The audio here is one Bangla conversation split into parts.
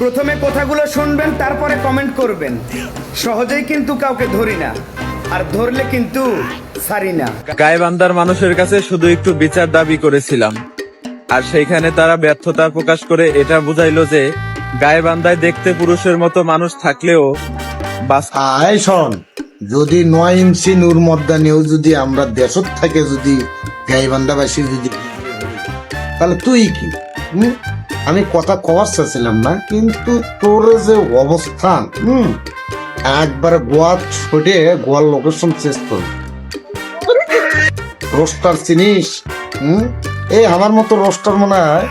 প্রথমে কথাগুলো শুনবেন, তারপরে কমেন্ট করবেন। সহজেই কিন্তু কাউকে ধরি না, আর ধরলে কিন্তু ছাড়ি না। গাইবান্ধার মানুষের কাছে শুধু একটু বিচার দাবি করেছিলাম, আর সেইখানে তারা ব্যর্থতা প্রকাশ করে এটা বুঝাইলো যে গাইবান্ধায় দেখতে পুরুষের মতো মানুষ থাকলেও আয় শোন, যদি 9 ইঞ্চি নূর মর্দানিও যদি আমরা দেশত থেকে যদি গাইবান্ধাবাসী যদি তাহলে তুই কি আমি কথা কওয়ার চাচ্ছিলাম না, কিন্তু তোর যে অবস্থান একবার গোয়া ছোটে গোয়ার লোকেশন শেষ কর। রোস্টার চিনিস? এই আমার মতো রোস্টার মনে হয়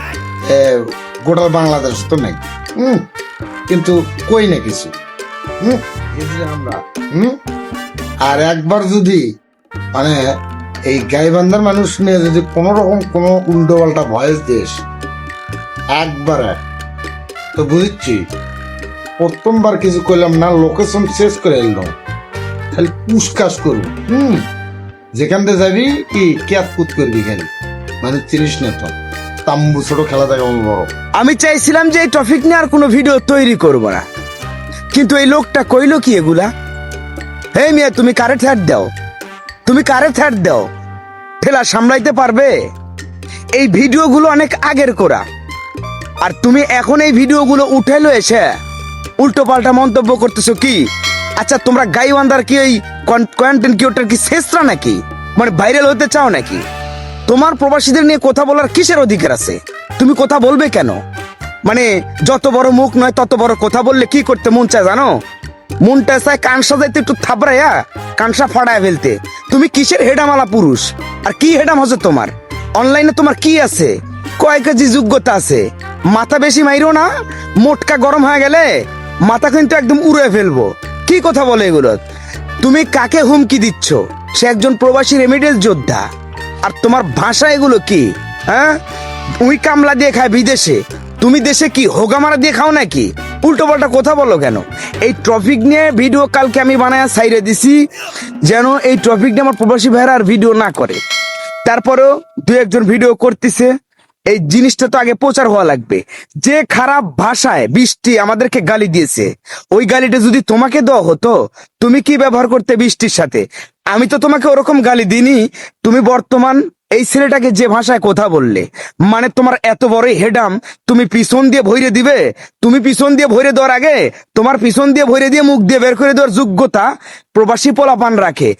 গোটা বাংলাদেশ তো নেই, কিন্তু কই না কিছু আমরা আর একবার যদি মানে এই গাইবান্ধার মানুষ নিয়ে যদি কোন রকম কোন উল্টো পাল্টা ভয়েস দিস একবারে তো বুঝছি প্রথমবার কিছু করলাম না, লোকেশন শেষ করে এলাম, খালি পুষ্কাশ করবো। যেখান থেকে যাবি কি ক্যাপ কুত করবি খালি, মানে চিনিস না তো তাম্বু ছোট খেলা থাকে বড়। আমি চাইছিলাম যে এই টপিক নিয়ে আর কোনো ভিডিও তৈরি করব না, কিন্তু এই লোকটা কইলো কি এগুলা? হে মিয়া, তুমি কারে থ্যাট দাও? তুমি কারে থ্যাট দাও? ঠেলা সামলাইতে পারবে? এই ভিডিওগুলো অনেক আগের করা, আর তুমি এখন এই ভিডিওগুলো উঠাইলো এসে উল্টো পাল্টা মন্তব্য করতেছো কি? আচ্ছা, তোমরা গাইবান্ধার কি ওই কন্টেন্ট ক্রিয়েটর কি শেষরা নাকি? মানে ভাইরাল হতে চাও নাকি? তোমার প্রবাসীদের নিয়ে কথা বলার কিসের অধিকার আছে? তুমি কথা বলবে কেন? মানে যত বড় মুখ নয় তত বড় কথা বললে কি করতে মন চায় জানো? মনটা চায় কান সাজাইতে একটু থাবড়াইয়া কানসা ফাড়ায় ফেলতে। তুমি কিসের হেডামালা পুরুষ? আর কি হেডাম হচ্ছে তোমার? অনলাইনে তোমার কি আছে? কয় কেজি যোগ্যতা আছে? মাথা বেশি মাইরো না, মোটকা গরম হয়ে গেলে মাথা কিন্তু একদম উড়ে ফেলবো। কি কথা বলে এগুলো? তুমি কাকে হুমকি দিচ্ছ? সে একজন প্রবাসী রেমিডেন্স যোদ্ধা, আর তোমার ভাষা এগুলো কি? হ্যাঁ, উই কামলা দিয়ে খায় বিদেশে, তুমি দেশে কি হোগামারা দিয়ে খাও নাকি? উল্টো পাল্টা কথা বলো কেন? এই টপিক নিয়ে ভিডিও কালকে আমি বানায় সাইরে দিছি, যেন এই টপিক নিয়ে আমার প্রবাসী ভাইরা আর ভিডিও না করে। তারপরেও দু একজন ভিডিও করতেছে। এই জিনিসটা তো আগে প্রচার হওয়া লাগবে। যে খারাপ ভাষায় বৃষ্টি আমাদেরকে গালি দিয়েছে, ওই গালিটা যদি তোমাকে দেওয়া হতো, তুমি কি ব্যবহার করতে বৃষ্টির সাথে? আমি তো তোমাকে ওরকম গালি দিইনি। তুমি বর্তমান এই ছেলেটাকে যে ভাষায় কথা বললে, মানে তোমার এত বড়ই হেডাম, তুমি পিছন দিয়ে ভইরে দিবে? তুমি পিছন দিয়ে ভইরে দেওয়ার আগে তোমার পিছন দিয়ে ভইরে দিয়ে মুখ দিয়ে বের করে দেওয়ার যোগ্যতা প্রবাসী পোলাপান রাখে।